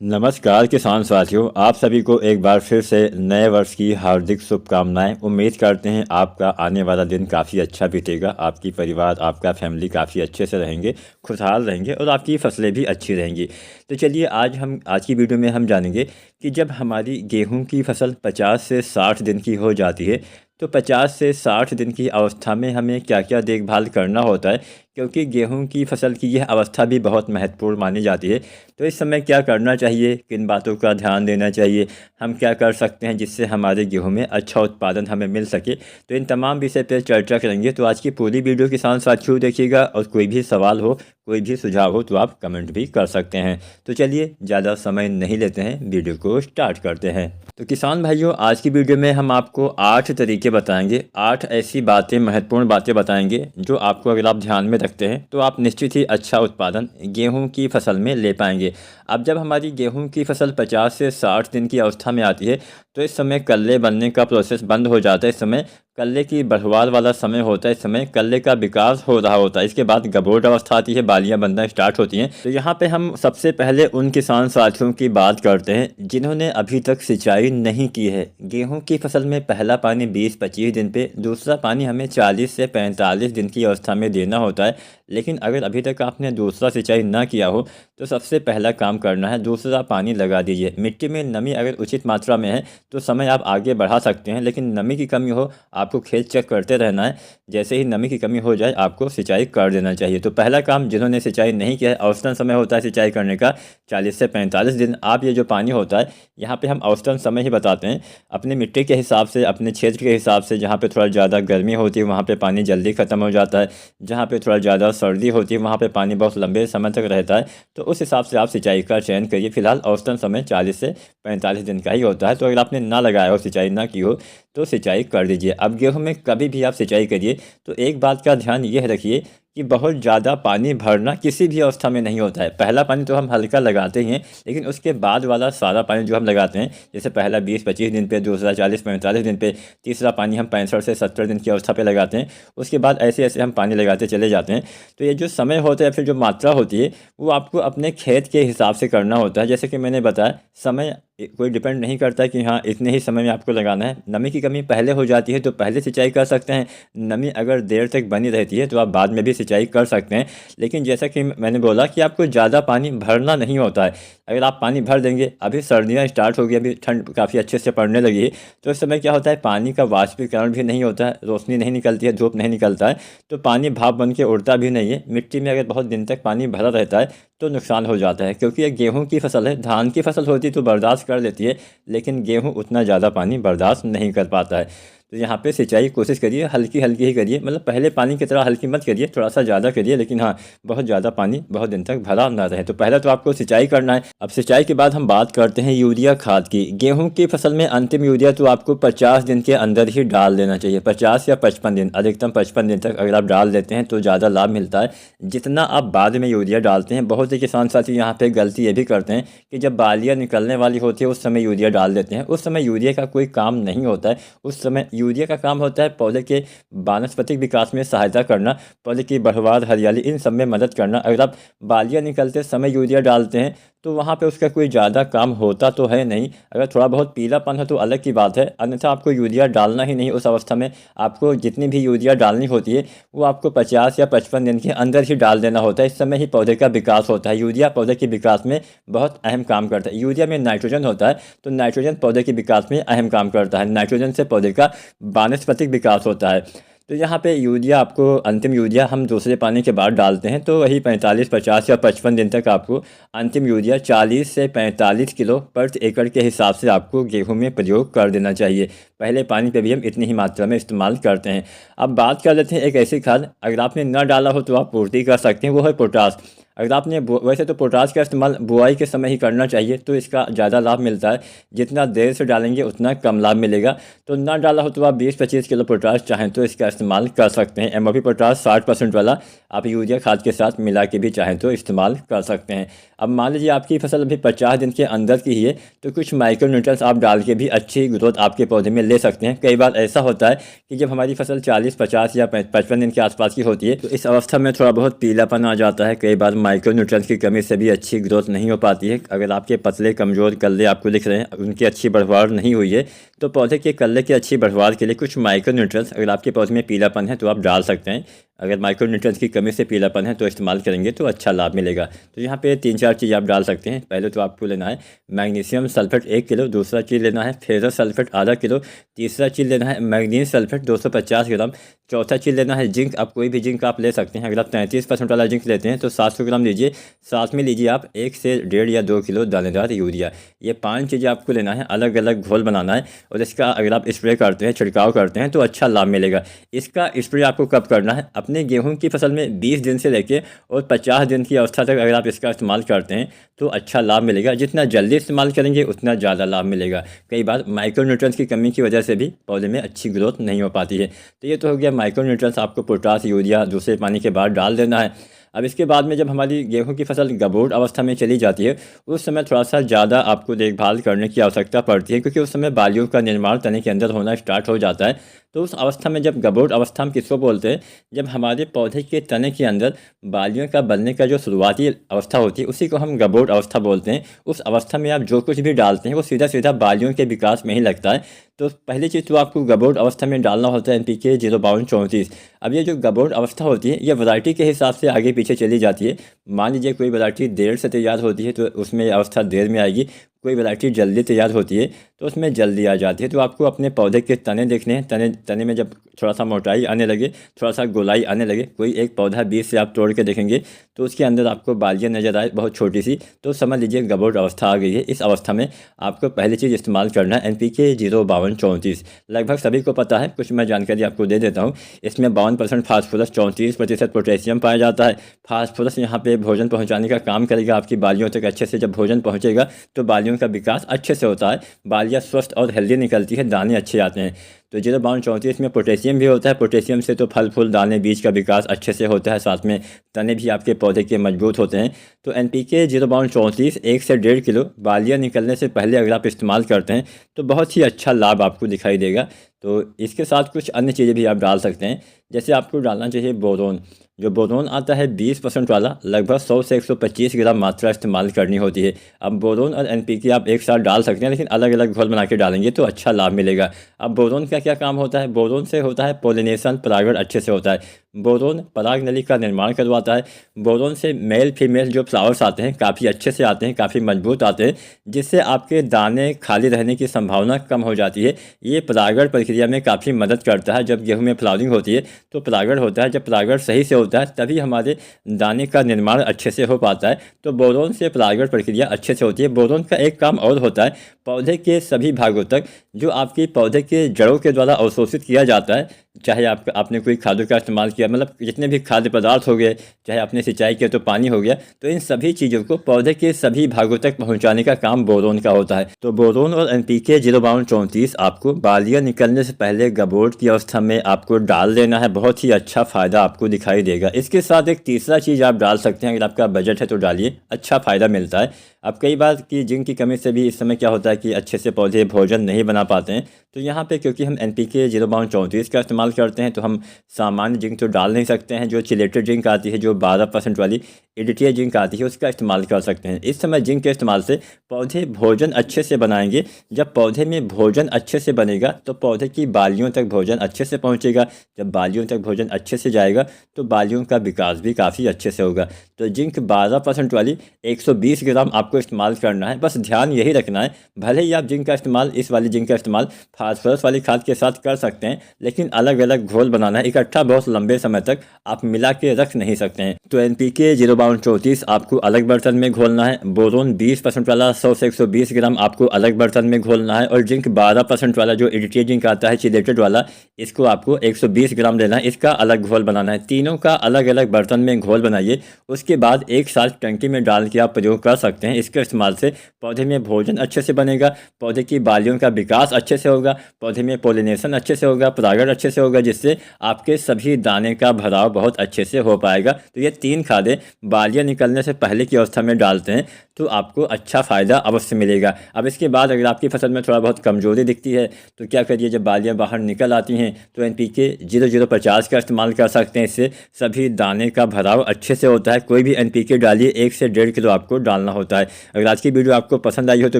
नमस्कार किसान साथियों, आप सभी को एक बार फिर से नए वर्ष की हार्दिक शुभकामनाएं। उम्मीद करते हैं आपका आने वाला दिन काफ़ी अच्छा बीतेगा। आपकी परिवार, आपका फैमिली काफ़ी अच्छे से रहेंगे, खुशहाल रहेंगे और आपकी फसलें भी अच्छी रहेंगी। तो चलिए आज की वीडियो में हम जानेंगे कि जब हमारी गेहूं की फसल 50 से 60 दिन की हो जाती है तो 50 से 60 दिन की अवस्था में हमें क्या क्या देखभाल करना होता है, क्योंकि गेहूं की फसल की यह अवस्था भी बहुत महत्वपूर्ण मानी जाती है। तो इस समय क्या करना चाहिए, किन बातों का ध्यान देना चाहिए, हम क्या कर सकते हैं जिससे हमारे गेहूं में अच्छा उत्पादन हमें मिल सके, तो इन तमाम विषय पर चर्चा करेंगे। तो आज की पूरी वीडियो किसान साथियों देखिएगा, और कोई भी सवाल हो, कोई भी सुझाव हो तो आप कमेंट भी कर सकते हैं। तो चलिए ज़्यादा समय नहीं लेते हैं, वीडियो को स्टार्ट करते हैं। तो किसान भाइयों, आज की वीडियो में हम आपको 8 तरीके बताएंगे, 8 ऐसी बातें, महत्वपूर्ण बातें बताएंगे जो आपको अगर आप ध्यान में रखते हैं तो आप निश्चित ही अच्छा उत्पादन गेहूं की फसल में ले पाएंगे। अब जब हमारी गेहूं की फसल 50 से 60 दिन की अवस्था में आती है तो इस समय कल्ले बनने का प्रोसेस बंद हो जाता है। इस समय कल्ले की बढ़वार वाला समय होता है, इस समय कल्ले का विकास हो रहा होता है। इसके बाद गबोट अवस्था आती है, बालियां बनना स्टार्ट होती हैं। तो यहाँ पे हम सबसे पहले उन किसान साथियों की बात करते हैं जिन्होंने अभी तक सिंचाई नहीं की है। गेहूं की फसल में पहला पानी 20-25 दिन पे, दूसरा पानी हमें 40 से 45 दिन की अवस्था में देना होता है। लेकिन अगर अभी तक आपने दूसरा सिंचाई ना किया हो तो सबसे पहला काम करना है, दूसरा पानी लगा दीजिए। मिट्टी में नमी अगर उचित मात्रा में है तो समय आप आगे बढ़ा सकते हैं, लेकिन नमी की कमी हो, आपको खेत चेक करते रहना है। जैसे ही नमी की कमी हो जाए आपको सिंचाई कर देना चाहिए। तो पहला काम, जिन्होंने सिंचाई नहीं किया है, औसतन समय होता है सिंचाई करने का 40 से 45 दिन। आप ये जो पानी होता है, यहाँ पे हम औसतन समय ही बताते हैं अपनी मिट्टी के हिसाब से, अपने क्षेत्र के हिसाब से। जहाँ पे थोड़ा ज़्यादा गर्मी होती है वहाँ पे पानी जल्दी ख़त्म हो जाता है, जहाँ पे थोड़ा ज़्यादा सर्दी होती है वहाँ पे पानी बहुत लंबे समय तक रहता है। तो उस हिसाब से आप सिंचाई का चयन करिए। फिलहाल औसतन समय 40 से 45 दिन का ही होता है। तो अगर आपने ना लगाया हो, सिंचाई ना की हो, तो सिंचाई कर दीजिए। अब गेहूं में कभी भी आप सिंचाई करिए तो एक बात का ध्यान ये रखिए कि बहुत ज़्यादा पानी भरना किसी भी अवस्था में नहीं होता है। पहला पानी तो हम हल्का लगाते ही हैं, लेकिन उसके बाद वाला सारा पानी जो हम लगाते हैं, जैसे पहला 20-25 दिन पे, दूसरा 40-45 दिन पे, तीसरा पानी हम 65 से 70 दिन की अवस्था पे लगाते हैं। उसके बाद ऐसे ऐसे हम पानी लगाते चले जाते हैं। तो ये जो समय होता है, फिर जो मात्रा होती है, वो आपको अपने खेत के हिसाब से करना होता है। जैसे कि मैंने बताया, समय कोई डिपेंड नहीं करता है कि हाँ इतने ही समय में आपको लगाना है। नमी की कमी पहले हो जाती है तो पहले सिंचाई कर सकते हैं। नमी अगर देर तक बनी रहती है तो आप बाद में भी सिंचाई कर सकते हैं। लेकिन जैसा कि मैंने बोला कि आपको ज़्यादा पानी भरना नहीं होता है। अगर आप पानी भर देंगे, अभी सर्दियाँ स्टार्ट हो गई, अभी ठंड काफ़ी अच्छे से पड़ने लगी है, तो इस समय क्या होता है, पानी का वाष्पीकरण भी नहीं होता है, रोशनी नहीं निकलती है, धूप नहीं निकलता है, तो पानी भाप बन के उड़ता भी नहीं है। मिट्टी में अगर बहुत दिन तक पानी भरा रहता है तो नुकसान हो जाता है, क्योंकि ये गेहूं की फसल है। धान की फसल होती तो बर्दाश्त कर लेती है, लेकिन गेहूं उतना ज़्यादा पानी बर्दाश्त नहीं कर पाता है। तो यहाँ पे सिंचाई कोशिश करिए हल्की हल्की ही करिए, मतलब पहले पानी की तरह हल्की मत करिए, थोड़ा सा ज़्यादा करिए, लेकिन हाँ बहुत ज़्यादा पानी बहुत दिन तक भरा ना रहे। तो पहले तो आपको सिंचाई करना है। अब सिंचाई के बाद हम बात करते हैं यूरिया खाद की। गेहूं की फसल में अंतिम यूरिया तो आपको 50 दिन के अंदर ही डाल देना चाहिए। 50 या 55 दिन, अधिकतम 55 दिन तक अगर आप डाल देते हैं तो ज़्यादा लाभ मिलता है। जितना आप बाद में यूरिया डालते हैं, बहुत से किसान साथी यहाँ पे गलती ये भी करते हैं कि जब बालियाँ निकलने वाली होती है उस समय यूरिया डाल देते हैं। उस समय यूरिया का कोई काम नहीं होता है। उस समय यूरिया का काम होता है पौधे के वानस्पतिक विकास में सहायता करना, पौधे की बढ़वार, हरियाली, इन सब में मदद करना। अगर आप बालियाँ निकलते समय यूरिया डालते हैं तो वहाँ पे उसका कोई ज़्यादा काम होता तो है नहीं। अगर थोड़ा बहुत पीलापन हो तो अलग की बात है, अन्यथा आपको यूरिया डालना ही नहीं उस अवस्था में। आपको जितनी भी यूरिया डालनी होती है वो आपको 50 या 55 दिन के अंदर ही डाल देना होता है। इस समय ही पौधे का विकास होता है। यूरिया पौधे के विकास में बहुत अहम काम करता है। यूरिया में नाइट्रोजन होता है, तो नाइट्रोजन पौधे के विकास में अहम काम करता है। नाइट्रोजन से पौधे का वानस्पतिक विकास होता है। तो यहाँ पे यूरिया आपको, अंतिम यूरिया हम दूसरे पानी के बाद डालते हैं, तो वही 45, 50 या 55 दिन तक आपको अंतिम यूरिया 40 से 45 किलो प्रति एकड़ के हिसाब से आपको गेहूं में प्रयोग कर देना चाहिए। पहले पानी पे भी हम इतनी ही मात्रा में इस्तेमाल करते हैं। अब बात कर लेते हैं एक ऐसी खाद, अगर आपने न डाला हो तो आप पूर्ति कर सकते हैं, वो है पोटास। अगर आपने वैसे तो पोटास का इस्तेमाल बुआई के समय ही करना चाहिए, तो इसका ज़्यादा लाभ मिलता है। जितना देर से डालेंगे उतना कम लाभ मिलेगा। तो ना डाला हो तो आप 20-25 किलो पोटास चाहें तो इसका इस्तेमाल कर सकते हैं। एमओपी पोटास 60% वाला आप यूरिया खाद के साथ मिला के भी चाहें तो इस्तेमाल कर सकते हैं। अब मान लीजिए आपकी फसल अभी 50 दिन के अंदर की ही है, तो कुछ माइक्रो न्यूट्रिएंट्स आप डाल के भी अच्छी ग्रोथ आपके पौधे में ले सकते हैं। कई बार ऐसा होता है कि जब हमारी फसल 40, 50 या 55 दिन के आसपास की होती है तो इस अवस्था में थोड़ा बहुत पीलापन आ जाता है, कई बार माइक्रोन्यूट्रिएंट्स की कमी से भी अच्छी ग्रोथ नहीं हो पाती है। अगर आपके पतले कमज़ोर कल्ले आपको दिख रहे हैं, उनकी अच्छी बढ़वार नहीं हुई है, तो पौधे के कल्ले की अच्छी बढ़वार के लिए कुछ माइक्रोन्यूट्रिएंट्स, अगर आपके पौधे में पीलापन है तो आप डाल सकते हैं। अगर माइक्रोन्यूट्रिएंट्स की कमी से पीलापन है तो इस्तेमाल करेंगे तो अच्छा लाभ मिलेगा। तो यहाँ पे 3-4 चीज़ आप डाल सकते हैं। पहले तो आपको लेना है मैग्नीशियम सल्फेट 1 किलो, दूसरा चीज़ लेना है फेरस सल्फेट आधा किलो, तीसरा चीज़ लेना है मैग्नीज सल्फेट 250 ग्राम, चौथा चीज़ लेना है जिंक। आप कोई भी जिंक आप ले सकते हैं। अगर आप 33% वाला जिंक लेते हैं तो 700 ग्राम लीजिए। साथ में लीजिए आप 1 से 1.5 या 2 किलो दानेदार यूरिया। ये 5 चीज़ें आपको लेना है, अलग अलग घोल बनाना है और इसका अगर आप स्प्रे करते हैं, छिड़काव करते हैं तो अच्छा लाभ मिलेगा। इसका स्प्रे आपको कब करना है? अपने गेहूं की फसल में 20 दिन से लेके और 50 दिन की अवस्था तक अगर आप इसका इस्तेमाल करते हैं तो अच्छा लाभ मिलेगा। जितना जल्दी इस्तेमाल करेंगे उतना ज़्यादा लाभ मिलेगा। कई बार माइक्रोन्यूट्रिएंट्स की कमी की वजह से भी पौधे में अच्छी ग्रोथ नहीं हो पाती है। तो ये तो हो गया माइक्रोन्यूट्रिएंट्स, आपको पोटास यूरिया दूसरे पानी के बाद डाल देना है। अब इसके बाद में जब हमारी गेहूं की फसल गबोट अवस्था में चली जाती है, उस समय थोड़ा सा ज़्यादा आपको देखभाल करने की आवश्यकता पड़ती है, क्योंकि उस समय बालियों का निर्माण तने के अंदर होना स्टार्ट हो जाता है। तो उस अवस्था में जब गबोट अवस्था हम किसको बोलते हैं? जब हमारे पौधे के तने के अंदर बालियों का बनने का जो शुरुआती अवस्था होती है उसी को हम गबोट अवस्था बोलते हैं। उस अवस्था में आप जो कुछ भी डालते हैं वो सीधा सीधा बालियों के विकास में ही लगता है। तो पहली चीज़ तो आपको गबोट अवस्था में डालना होता है NPK 05234। अब ये जो गबोट अवस्था होती है ये वैरायटी के हिसाब से आगे पीछे चली जाती है। मान लीजिए कोई वैरायटी देर से तैयार होती है तो उसमें अवस्था देर में आएगी, कोई वैरायटी जल्दी तैयार होती है तो उसमें जल्दी आ जाती है। तो आपको अपने पौधे के तने देखने हैं। तने में जब थोड़ा सा मोटाई आने लगे, थोड़ा सा गोलाई आने लगे, कोई एक पौधा बीज से आप तोड़ के देखेंगे तो उसके अंदर आपको बालियाँ नज़र आए बहुत छोटी सी, तो समझ लीजिए गबोट अवस्था आ गई है। इस अवस्था में आपको पहली चीज़ इस्तेमाल करना है NPK 05234। लगभग सभी को पता है, कुछ मैं जानकारी आपको दे देता हूँ। इसमें 52% फास्फोरस, 34% पोटेशियम पाया जाता है। फास्फोरस यहाँ पे भोजन पहुँचाने का काम करेगा आपकी बालियों तक। अच्छे से जब भोजन पहुँचेगा तो बालियों का विकास अच्छे से होता है, बालियाँ स्वस्थ और हेल्दी निकलती है, दाने अच्छे आते हैं। तो 05234 में पोटेशियम भी होता है। पोटेशियम से तो फल फूल दाने बीज का विकास अच्छे से होता है, साथ में तने भी आपके पौधे के मजबूत होते हैं। तो NPK 05234 1 से 1.5 किलो बालियाँ निकलने से पहले अगर आप इस्तेमाल करते हैं तो बहुत ही अच्छा लाभ आपको दिखाई देगा। तो इसके साथ कुछ अन्य चीज़ें भी आप डाल सकते हैं। जैसे आपको डालना चाहिए बोरोन। जो बोरोन आता है 20% वाला, लगभग 100 से 125 ग्राम मात्रा इस्तेमाल करनी होती है। अब बोरोन और NPK आप एक साथ डाल सकते हैं, लेकिन अलग अलग घोल बना के डालेंगे तो अच्छा लाभ मिलेगा। अब बोरोन का क्या काम होता है? बोरोन से होता है पोलिनेशन, परागण अच्छे से होता है। बोरोन पराग नली का निर्माण करवाता है। बोरोन से मेल फीमेल जो फ्लावर्स आते हैं काफ़ी अच्छे से आते हैं, काफ़ी मजबूत आते हैं, जिससे आपके दाने खाली रहने की संभावना कम हो जाती है। ये परागण प्रक्रिया में काफ़ी मदद करता है। जब गेहूं में फ्लावरिंग होती है तो परागण होता है, जब परागण सही से होता है तभी हमारे दाने का निर्माण अच्छे से हो पाता है। तो बोरोन से परागण प्रक्रिया अच्छे से होती है। बोरोन का एक काम और होता है, पौधे के सभी भागों तक जो आपकी पौधे के जड़ों के द्वारा अवशोषित किया जाता है, चाहे आपने कोई खादों का इस्तेमाल किया, मतलब जितने भी खाद्य पदार्थ हो गए, चाहे आपने सिंचाई किया तो पानी हो गया, तो इन सभी चीज़ों को पौधे के सभी भागों तक पहुंचाने का काम बोरोन का होता है। तो बोरोन और NPK 05234 आपको बालियाँ निकलने से पहले गबोट की अवस्था में आपको डाल देना है। बहुत ही अच्छा फ़ायदा आपको दिखाई देगा। इसके साथ एक तीसरा चीज़ आप डाल सकते हैं, अगर आपका बजट है तो डालिए, अच्छा फ़ायदा मिलता है। अब कई बार की जिंक की कमी से भी इस समय क्या होता है कि अच्छे से पौधे भोजन नहीं बना पाते हैं। तो यहाँ पे क्योंकि हम NPK 05234 का इस्तेमाल करते हैं तो हम सामान्य जिंक तो डाल नहीं सकते हैं। जो चिलेटेड जिंक आती है, जो 12% वाली EDTA जिंक आती है, उसका इस्तेमाल कर सकते हैं। इस समय जिंक के इस्तेमाल से पौधे भोजन अच्छे से बनाएंगे। जब पौधे में भोजन अच्छे से बनेगा तो पौधे की बालियों तक भोजन अच्छे से पहुँचेगा। जब बालियों तक भोजन अच्छे से जाएगा तो बालियों का विकास भी काफ़ी अच्छे से होगा। तो जिंक 12% वाली 120 ग्राम आपको इस्तेमाल करना है। बस ध्यान यही रखना है, भले ही आप जिंक का इस्तेमाल, इस वाली जिंक का इस्तेमाल फास्फोरस वाली खाद के साथ कर सकते हैं, लेकिन अलग अलग घोल बनाना है। इकट्ठा बहुत लंबे समय तक आप मिला के रख नहीं सकते हैं। तो NPK 05234 आपको अलग बर्तन में घोलना है। बोरोन 20% वाला 100 से 120 ग्राम आपको अलग बर्तन में घोलना है। और जिंक 12% वाला जो EDTA जिंक आता है चिलेटेड वाला, इसको आपको 120 ग्राम लेना है। इसका अलग घोल बनाना है। तीनों का अलग अलग बर्तन में घोल बनाइए। उसके बाद एक साथ टंकी में डाल के आप प्रयोग कर सकते हैं। इसके इस्तेमाल से पौधे में भोजन अच्छे से बनेगा, पौधे की बालियों का विकास अच्छे से होगा, पौधे में पोलिनेशन अच्छे से होगा, परागण अच्छे से होगा, जिससे आपके सभी दाने का भराव बहुत अच्छे से हो पाएगा। तो ये 3 खादें बालियाँ निकलने से पहले की अवस्था में डालते हैं तो आपको अच्छा फ़ायदा अवश्य मिलेगा। अब इसके बाद अगर आपकी फसल में थोड़ा बहुत कमज़ोरी दिखती है तो क्या करिए, जब बालियाँ बाहर निकल आती हैं तो NPK 0050 का इस्तेमाल कर सकते हैं। इससे सभी दाने का भराव अच्छे से होता है। कोई भी NPK डालिए 1 से 1.5 किलो आपको डालना होता है। अगर आज की वीडियो आपको पसंद आई हो तो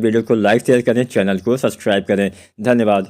वीडियो को लाइक शेयर करें, चैनल को सब्सक्राइब करें। धन्यवाद।